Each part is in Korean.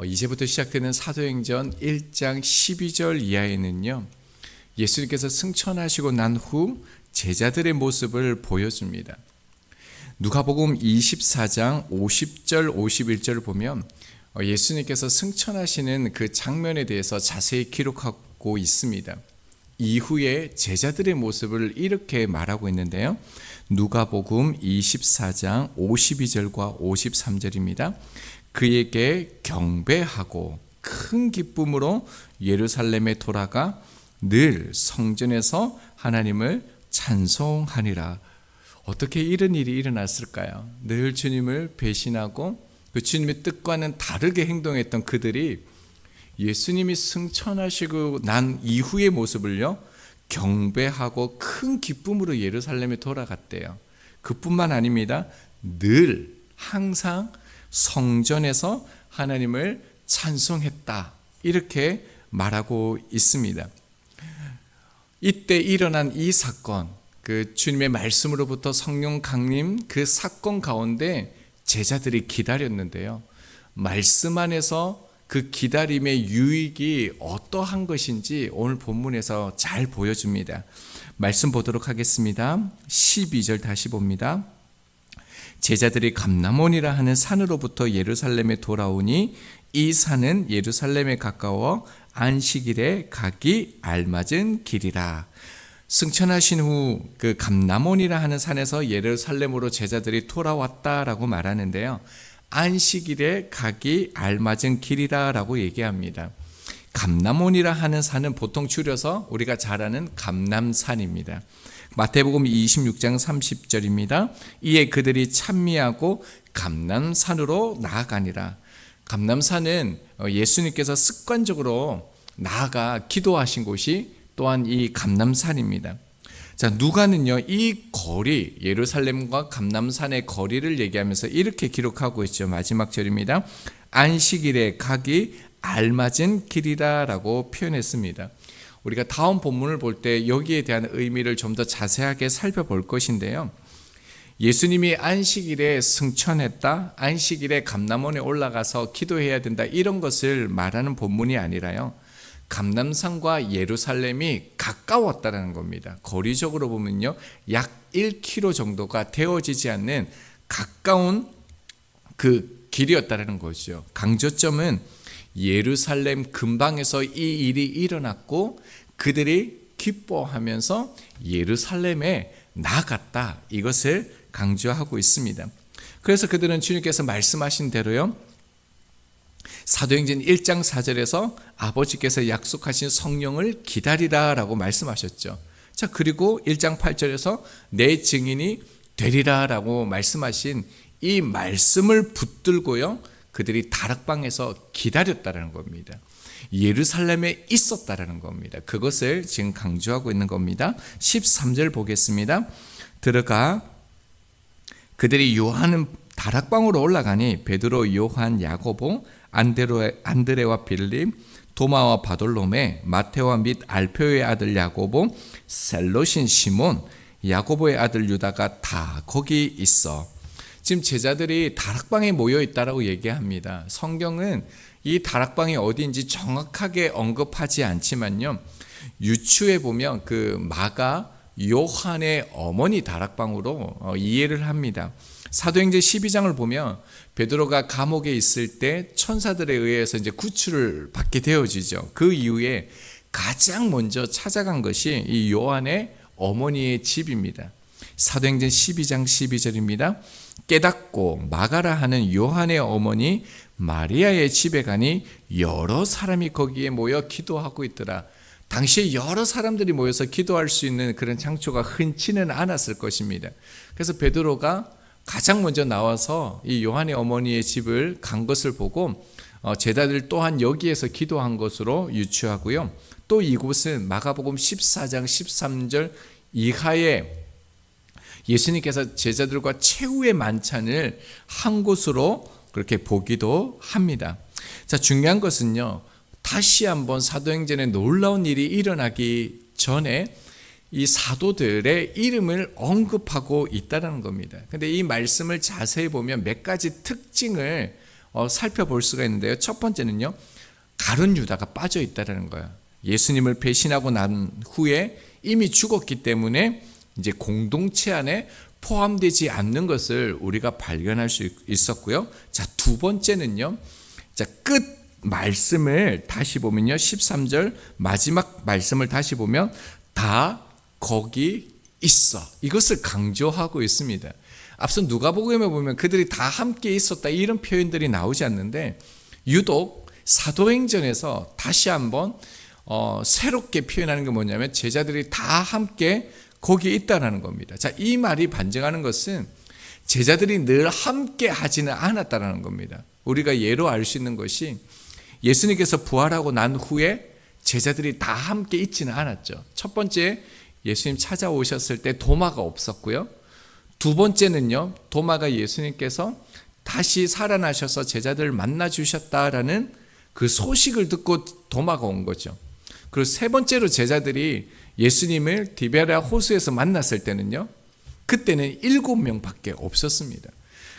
이제부터 시작되는 사도행전 1장 12절 이하에는요, 예수님께서 승천하시고 난 후 제자들의 모습을 보여줍니다. 누가복음 24장 50절 51절을 보면 예수님께서 승천하시는 그 장면에 대해서 자세히 기록하고 있습니다. 이후에 제자들의 모습을 이렇게 말하고 있는데요, 누가복음 24장 52절과 53절입니다. 그에게 경배하고 큰 기쁨으로 예루살렘에 돌아가 늘 성전에서 하나님을 찬송하니라. 어떻게 이런 일이 일어났을까요? 늘 주님을 배신하고 그 주님의 뜻과는 다르게 행동했던 그들이 예수님이 승천하시고 난 이후의 모습을요, 경배하고 큰 기쁨으로 예루살렘에 돌아갔대요. 그뿐만 아닙니다. 늘 항상 성전에서 하나님을 찬송했다, 이렇게 말하고 있습니다. 이때 일어난 이 사건, 그 주님의 말씀으로부터 성령 강림 그 사건 가운데 제자들이 기다렸는데요, 말씀 안에서 그 기다림의 유익이 어떠한 것인지 오늘 본문에서 잘 보여줍니다. 말씀 보도록 하겠습니다. 12절 다시 봅니다. 제자들이 감람원이라 하는 산으로부터 예루살렘에 돌아오니 이 산은 예루살렘에 가까워 안식일에 가기 알맞은 길이라. 승천하신 후 그 감람원이라 하는 산에서 예루살렘으로 제자들이 돌아왔다라고 말하는데요, 안식일에 가기 알맞은 길이라라고 얘기합니다. 감람원이라 하는 산은 보통 줄여서 우리가 잘 아는 감람산입니다. 마태복음 26장 30절입니다. 이에 그들이 찬미하고 감람산으로 나아가니라. 감람산은 예수님께서 습관적으로 나아가 기도하신 곳이 또한 이 감람산입니다. 자, 누가는요, 이 거리, 예루살렘과 감람산의 거리를 얘기하면서 이렇게 기록하고 있죠. 마지막 절입니다. 안식일에 가기 알맞은 길이라라고 표현했습니다. 우리가 다음 본문을 볼 때 여기에 대한 의미를 좀 더 자세하게 살펴볼 것인데요, 예수님이 안식일에 승천했다, 안식일에 감람원에 올라가서 기도해야 된다, 이런 것을 말하는 본문이 아니라요, 감람산과 예루살렘이 가까웠다는 겁니다. 거리적으로 보면요, 약 1km 정도가 되어지지 않는 가까운 그 길이었다는 거죠. 강조점은 예루살렘 근방에서 이 일이 일어났고 그들이 기뻐하면서 예루살렘에 나갔다, 이것을 강조하고 있습니다. 그래서 그들은 주님께서 말씀하신 대로요, 사도행전 1장 4절에서 아버지께서 약속하신 성령을 기다리라 라고 말씀하셨죠. 자, 그리고 1장 8절에서 내 증인이 되리라 라고 말씀하신 이 말씀을 붙들고요, 그들이 다락방에서 기다렸다는 겁니다. 예루살렘에 있었다는 겁니다. 그것을 지금 강조하고 있는 겁니다. 13절 보겠습니다. 들어가 그들이 요한은 다락방으로 올라가니 베드로, 요한, 야고보, 안드레와 빌립, 도마와 바돌로메, 마테와 및 알페오의 아들 야고보, 셀롯인 시몬, 야고보의 아들 유다가 다 거기 있어. 지금 제자들이 다락방에 모여 있다라고 얘기합니다. 성경은 이 다락방이 어디인지 정확하게 언급하지 않지만요, 유추해 보면 그 마가 요한의 어머니 다락방으로 이해를 합니다. 사도행전 12장을 보면 베드로가 감옥에 있을 때 천사들에 의해서 이제 구출을 받게 되어지죠. 그 이후에 가장 먼저 찾아간 것이 이 요한의 어머니의 집입니다. 사도행전 12장 12절입니다. 깨닫고 마가라 하는 요한의 어머니 마리아의 집에 가니 여러 사람이 거기에 모여 기도하고 있더라. 당시에 여러 사람들이 모여서 기도할 수 있는 그런 장소가 흔치는 않았을 것입니다. 그래서 베드로가 가장 먼저 나와서 이 요한의 어머니의 집을 간 것을 보고 제자들 또한 여기에서 기도한 것으로 유추하고요, 또 이곳은 마가복음 14장 13절 이하에 예수님께서 제자들과 최후의 만찬을 한 곳으로 그렇게 보기도 합니다. 자, 중요한 것은요, 다시 한번 사도행전에 놀라운 일이 일어나기 전에 이 사도들의 이름을 언급하고 있다는 겁니다. 근데 이 말씀을 자세히 보면 몇 가지 특징을 살펴볼 수가 있는데요. 첫 번째는요, 가룟 유다가 빠져 있다는 거예요. 예수님을 배신하고 난 후에 이미 죽었기 때문에 이제 공동체 안에 포함되지 않는 것을 우리가 발견할 수 있었고요. 자, 두 번째는요, 자, 끝 말씀을 다시 보면요, 13절 마지막 말씀을 다시 보면 다 거기 있어, 이것을 강조하고 있습니다. 앞서 누가복음에 보면 그들이 다 함께 있었다 이런 표현들이 나오지 않는데, 유독 사도행전에서 다시 한번 새롭게 표현하는 게 뭐냐면 제자들이 다 함께 거기에 있다라는 겁니다. 자, 이 말이 반증하는 것은 제자들이 늘 함께 하지는 않았다라는 겁니다. 우리가 예로 알 수 있는 것이 예수님께서 부활하고 난 후에 제자들이 다 함께 있지는 않았죠. 첫 번째, 예수님 찾아오셨을 때 도마가 없었고요. 두 번째는요, 도마가 예수님께서 다시 살아나셔서 제자들을 만나 주셨다라는 그 소식을 듣고 도마가 온 거죠. 그리고 세 번째로 제자들이 예수님을 디베랴 호수에서 만났을 때는요, 그때는 7명밖에 없었습니다.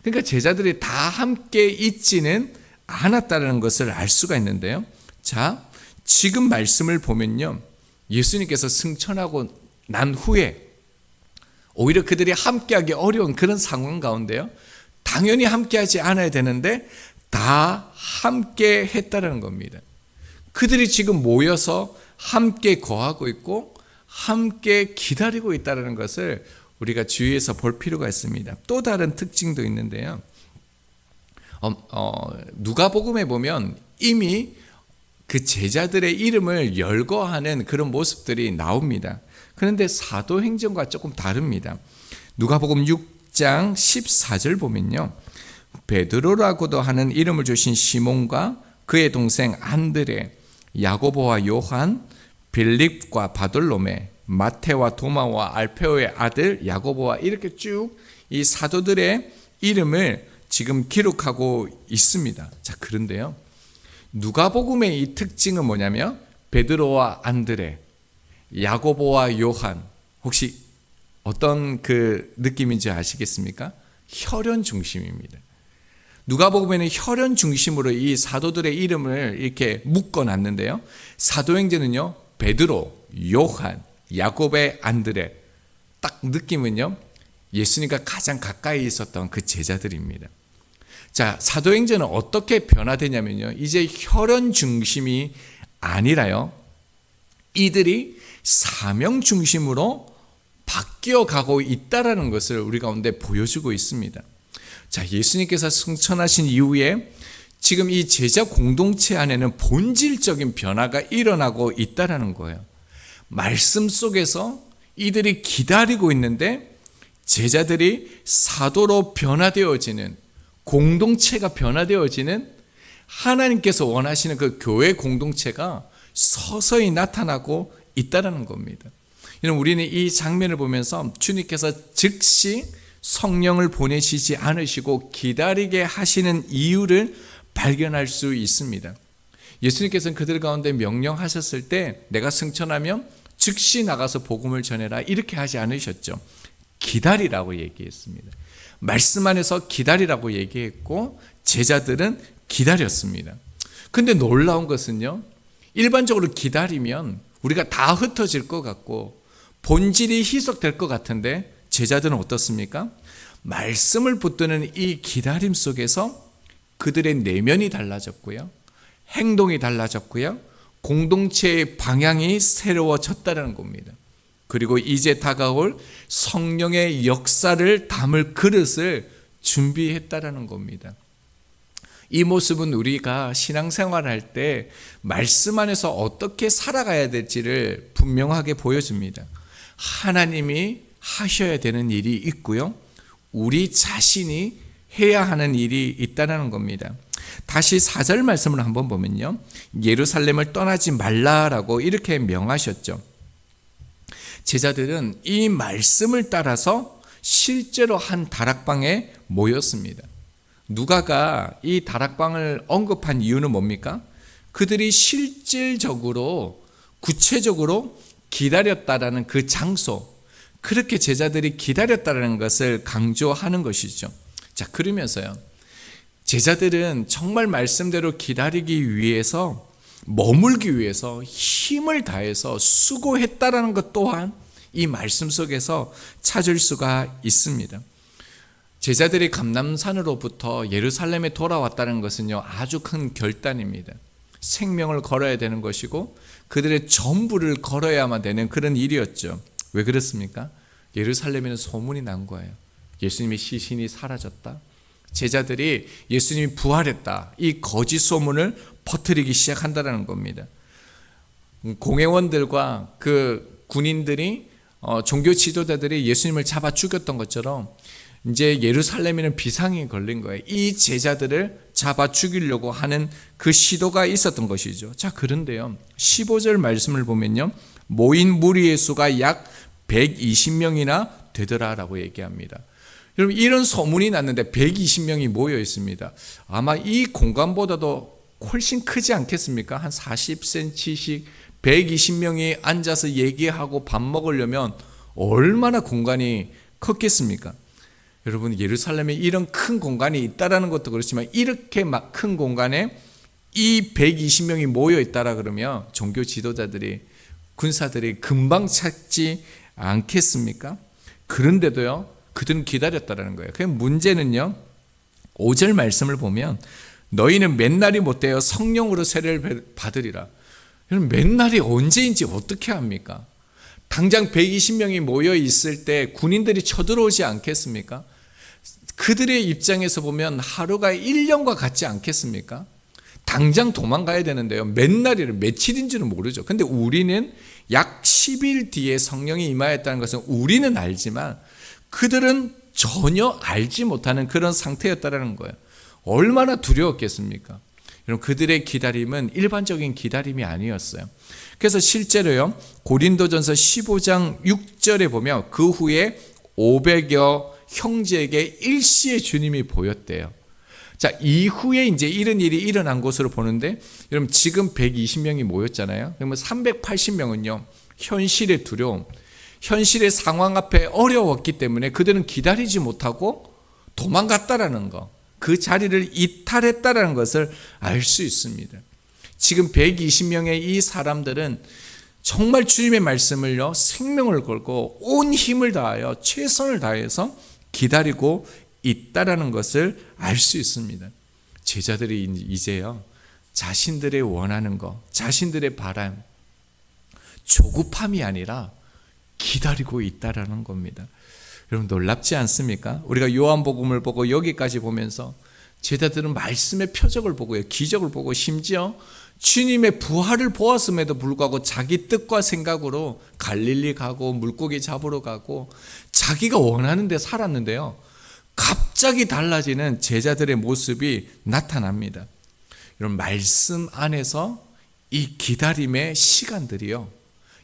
그러니까 제자들이 다 함께 있지는 않았다는 것을 알 수가 있는데요. 자, 지금 말씀을 보면요, 예수님께서 승천하고 난 후에 오히려 그들이 함께하기 어려운 그런 상황 가운데요, 당연히 함께하지 않아야 되는데 다 함께 했다는 겁니다. 그들이 지금 모여서 함께 거하고 있고 함께 기다리고 있다는 것을 우리가 주의해서 볼 필요가 있습니다. 또 다른 특징도 있는데요, 누가복음에 보면 이미 그 제자들의 이름을 열거하는 그런 모습들이 나옵니다. 그런데 사도행전과 조금 다릅니다. 누가복음 6장 14절 보면요, 베드로라고도 하는 이름을 주신 시몬과 그의 동생 안드레, 야고보와 요한, 빌립과 바돌로메, 마테와 도마와 알페오의 아들 야고보와, 이렇게 쭉 이 사도들의 이름을 지금 기록하고 있습니다. 자, 그런데요, 누가복음의 이 특징은 뭐냐면 베드로와 안드레, 야고보와 요한, 혹시 어떤 그 느낌인지 아시겠습니까? 혈연 중심입니다. 누가복음에는 혈연 중심으로 이 사도들의 이름을 이렇게 묶어놨는데요, 사도행전은요, 베드로, 요한, 야고보의 안드레, 딱 느낌은요, 예수님과 가장 가까이 있었던 그 제자들입니다. 자, 사도행전은 어떻게 변화되냐면요, 이제 혈연 중심이 아니라요, 이들이 사명 중심으로 바뀌어 가고 있다라는 것을 우리 가운데 보여주고 있습니다. 자, 예수님께서 승천하신 이후에 지금 이 제자 공동체 안에는 본질적인 변화가 일어나고 있다라는 거예요. 말씀 속에서 이들이 기다리고 있는데 제자들이 사도로 변화되어지는, 공동체가 변화되어지는, 하나님께서 원하시는 그 교회 공동체가 서서히 나타나고 있다는 겁니다. 우리는 이 장면을 보면서 주님께서 즉시 성령을 보내시지 않으시고 기다리게 하시는 이유를 발견할 수 있습니다. 예수님께서는 그들 가운데 명령하셨을 때 내가 승천하면 즉시 나가서 복음을 전해라, 이렇게 하지 않으셨죠. 기다리라고 얘기했습니다. 말씀 안에서 기다리라고 얘기했고 제자들은 기다렸습니다. 근데 놀라운 것은요, 일반적으로 기다리면 우리가 다 흩어질 것 같고 본질이 희석될 것 같은데 제자들은 어떻습니까? 말씀을 붙드는 이 기다림 속에서 그들의 내면이 달라졌고요, 행동이 달라졌고요, 공동체의 방향이 새로워졌다는 겁니다. 그리고 이제 다가올 성령의 역사를 담을 그릇을 준비했다라는 겁니다. 이 모습은 우리가 신앙생활할 때 말씀 안에서 어떻게 살아가야 될지를 분명하게 보여줍니다. 하나님이 하셔야 되는 일이 있고요, 우리 자신이 해야 하는 일이 있다는 겁니다. 다시 4절 말씀을 한번 보면요, 예루살렘을 떠나지 말라라고 이렇게 명하셨죠. 제자들은 이 말씀을 따라서 실제로 한 다락방에 모였습니다. 누가가 이 다락방을 언급한 이유는 뭡니까? 그들이 실질적으로 구체적으로 기다렸다라는 그 장소, 그렇게 제자들이 기다렸다라는 것을 강조하는 것이죠. 자, 그러면서요, 제자들은 정말 말씀대로 기다리기 위해서, 머물기 위해서 힘을 다해서 수고했다라는 것 또한 이 말씀 속에서 찾을 수가 있습니다. 제자들이 감람산으로부터 예루살렘에 돌아왔다는 것은요, 아주 큰 결단입니다. 생명을 걸어야 되는 것이고 그들의 전부를 걸어야만 되는 그런 일이었죠. 왜 그렇습니까? 예루살렘에는 소문이 난 거예요. 예수님의 시신이 사라졌다. 제자들이 예수님이 부활했다. 이 거짓 소문을 퍼뜨리기 시작한다는 겁니다. 공회원들과 그 군인들이 종교 지도자들이 예수님을 잡아 죽였던 것처럼 이제 예루살렘에는 비상이 걸린 거예요. 이 제자들을 잡아 죽이려고 하는 그 시도가 있었던 것이죠. 자, 그런데요, 15절 말씀을 보면요, 모인 무리의 수가 약 120명이나 되더라라고 얘기합니다. 여러분, 이런 소문이 났는데 120명이 모여 있습니다. 아마 이 공간보다도 훨씬 크지 않겠습니까? 한 40cm씩 120명이 앉아서 얘기하고 밥 먹으려면 얼마나 공간이 컸겠습니까? 여러분, 예루살렘에 이런 큰 공간이 있다라는 것도 그렇지만 이렇게 막 큰 공간에 이 120명이 모여 있다라 그러면 종교 지도자들이, 군사들이 금방 찾지 않겠습니까? 그런데도요, 그들은 기다렸다라는 거예요. 그 문제는요, 5절 말씀을 보면 너희는 맨날이 못되어 성령으로 세례를 받으리라. 여러분, 맨날이 언제인지 어떻게 합니까? 당장 120명이 모여 있을 때 군인들이 쳐들어오지 않겠습니까? 그들의 입장에서 보면 하루가 1년과 같지 않겠습니까? 당장 도망가야 되는데요, 맨날이를 며칠인지는 모르죠. 근데 우리는 약 10일 뒤에 성령이 임하였다는 것은 우리는 알지만 그들은 전혀 알지 못하는 그런 상태였다는 거예요. 얼마나 두려웠겠습니까? 여러분, 그들의 기다림은 일반적인 기다림이 아니었어요. 그래서 실제로요, 고린도전서 15장 6절에 보면 그 후에 500여 형제에게 일시에 주님이 보였대요. 자, 이후에 이제 이런 일이 일어난 것으로 보는데, 여러분, 지금 120명이 모였잖아요. 그러면 380명은요, 현실의 두려움, 현실의 상황 앞에 어려웠기 때문에 그들은 기다리지 못하고 도망갔다라는 거, 그 자리를 이탈했다라는 것을 알 수 있습니다. 지금 120명의 이 사람들은 정말 주님의 말씀을요, 생명을 걸고 온 힘을 다하여 최선을 다해서 기다리고 있다라는 것을 알 수 있습니다. 제자들이 이제요, 자신들의 원하는 것, 자신들의 바람, 조급함이 아니라 기다리고 있다라는 겁니다. 여러분, 놀랍지 않습니까? 우리가 요한복음을 보고 여기까지 보면서 제자들은 말씀의 표적을 보고요, 기적을 보고 심지어 주님의 부활을 보았음에도 불구하고 자기 뜻과 생각으로 갈릴리 가고 물고기 잡으러 가고 자기가 원하는 데 살았는데요, 갑자기 달라지는 제자들의 모습이 나타납니다. 여러분, 말씀 안에서 이 기다림의 시간들이요,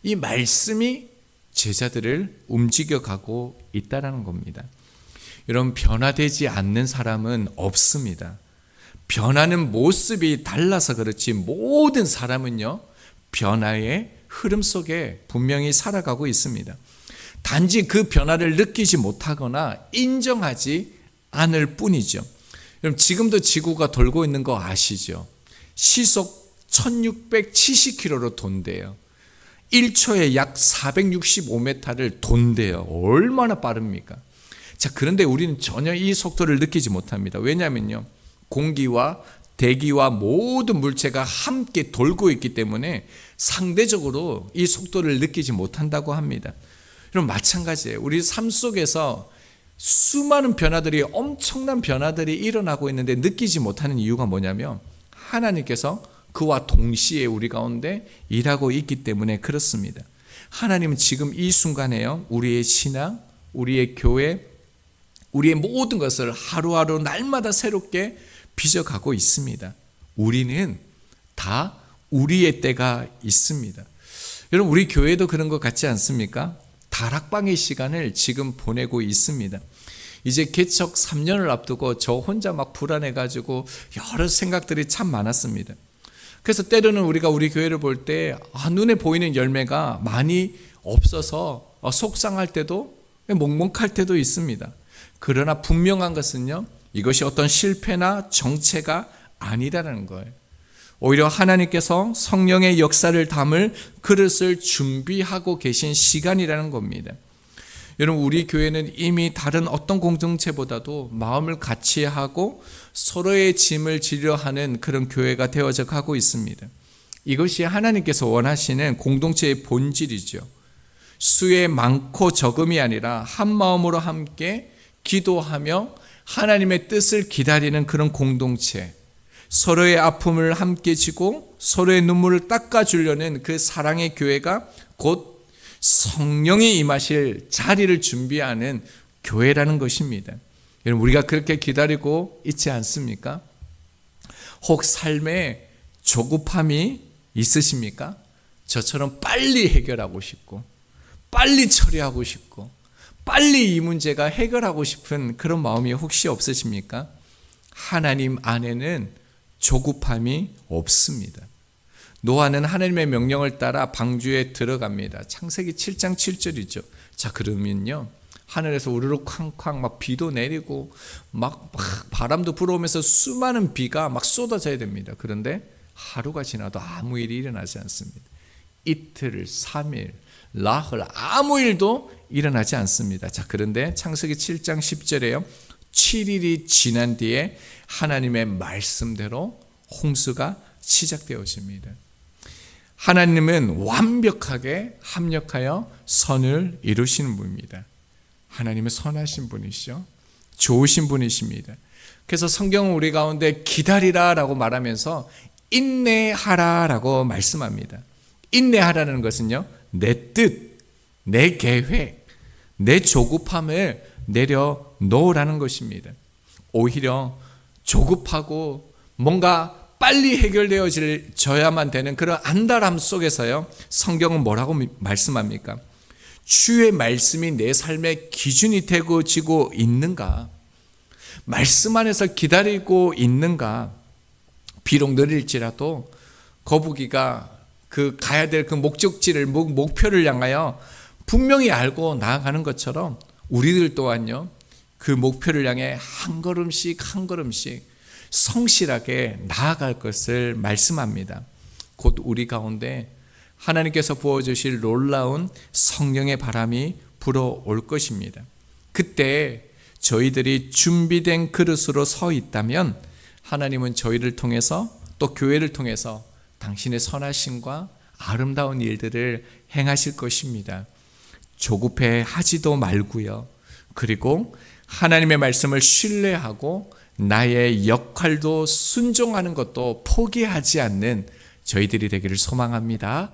이 말씀이 제자들을 움직여가고 있다는 겁니다. 여러분, 변화되지 않는 사람은 없습니다. 변하는 모습이 달라서 그렇지 모든 사람은요, 변화의 흐름 속에 분명히 살아가고 있습니다. 단지 그 변화를 느끼지 못하거나 인정하지 않을 뿐이죠. 여러분, 지금도 지구가 돌고 있는 거 아시죠? 시속 1670km로 돈대요. 1초에 약 465m를 돈대요. 얼마나 빠릅니까? 자, 그런데 우리는 전혀 이 속도를 느끼지 못합니다. 왜냐하면요, 공기와 대기와 모든 물체가 함께 돌고 있기 때문에 상대적으로 이 속도를 느끼지 못한다고 합니다. 여러분, 마찬가지예요. 우리 삶 속에서 수많은 변화들이, 엄청난 변화들이 일어나고 있는데 느끼지 못하는 이유가 뭐냐면 하나님께서 그와 동시에 우리 가운데 일하고 있기 때문에 그렇습니다. 하나님은 지금 이 순간에요, 우리의 신앙, 우리의 교회, 우리의 모든 것을 하루하루 날마다 새롭게 빚어가고 있습니다. 우리는 다 우리의 때가 있습니다. 여러분, 우리 교회도 그런 것 같지 않습니까? 다락방의 시간을 지금 보내고 있습니다. 이제 개척 3년을 앞두고 저 혼자 막 불안해가지고 여러 생각들이 참 많았습니다. 그래서 때로는 우리가 우리 교회를 볼 때 눈에 보이는 열매가 많이 없어서 속상할 때도, 먹먹할 때도 있습니다. 그러나 분명한 것은요, 이것이 어떤 실패나 정체가 아니라는 거예요. 오히려 하나님께서 성령의 역사를 담을 그릇을 준비하고 계신 시간이라는 겁니다. 여러분, 우리 교회는 이미 다른 어떤 공동체보다도 마음을 같이 하고 서로의 짐을 지려 하는 그런 교회가 되어져 가고 있습니다. 이것이 하나님께서 원하시는 공동체의 본질이죠. 수의 많고 적음이 아니라 한 마음으로 함께 기도하며 하나님의 뜻을 기다리는 그런 공동체, 서로의 아픔을 함께 지고 서로의 눈물을 닦아주려는 그 사랑의 교회가 곧 성령이 임하실 자리를 준비하는 교회라는 것입니다. 여러분, 우리가 그렇게 기다리고 있지 않습니까? 혹 삶에 조급함이 있으십니까? 저처럼 빨리 해결하고 싶고 빨리 처리하고 싶고 빨리 이 문제가 해결하고 싶은 그런 마음이 혹시 없으십니까? 하나님 안에는 조급함이 없습니다. 노아는 하나님의 명령을 따라 방주에 들어갑니다. 창세기 7장 7절이죠. 자, 그러면요, 하늘에서 우르르 쾅쾅 막 비도 내리고 막 바람도 불어오면서 수많은 비가 막 쏟아져야 됩니다. 그런데 하루가 지나도 아무 일이 일어나지 않습니다. 이틀, 3일, 나흘 아무 일도 일어나지 않습니다. 자, 그런데 창세기 7장 10절에요. 7일이 지난 뒤에 하나님의 말씀대로 홍수가 시작되어집니다. 하나님은 완벽하게 합력하여 선을 이루시는 분입니다. 하나님은 선하신 분이시죠. 좋으신 분이십니다. 그래서 성경은 우리 가운데 기다리라라고 말하면서 인내하라라고 말씀합니다. 인내하라는 것은요, 내 뜻, 내 계획, 내 조급함을 내려놓으라는 것입니다. 오히려 조급하고 뭔가 빨리 해결되어져야만 되는 그런 안달함 속에서요, 성경은 뭐라고 말씀합니까? 주의 말씀이 내 삶의 기준이 되어지고 있는가? 말씀 안에서 기다리고 있는가? 비록 느릴지라도 거북이가 그 가야 될 그 목적지를, 목표를 향하여 분명히 알고 나아가는 것처럼 우리들 또한요, 그 목표를 향해 한 걸음씩 한 걸음씩 성실하게 나아갈 것을 말씀합니다. 곧 우리 가운데 하나님께서 부어주실 놀라운 성령의 바람이 불어올 것입니다. 그때 저희들이 준비된 그릇으로 서 있다면 하나님은 저희를 통해서 또 교회를 통해서 당신의 선하심과 아름다운 일들을 행하실 것입니다. 조급해 하지도 말고요. 그리고 하나님의 말씀을 신뢰하고 나의 역할도 순종하는 것도 포기하지 않는 저희들이 되기를 소망합니다.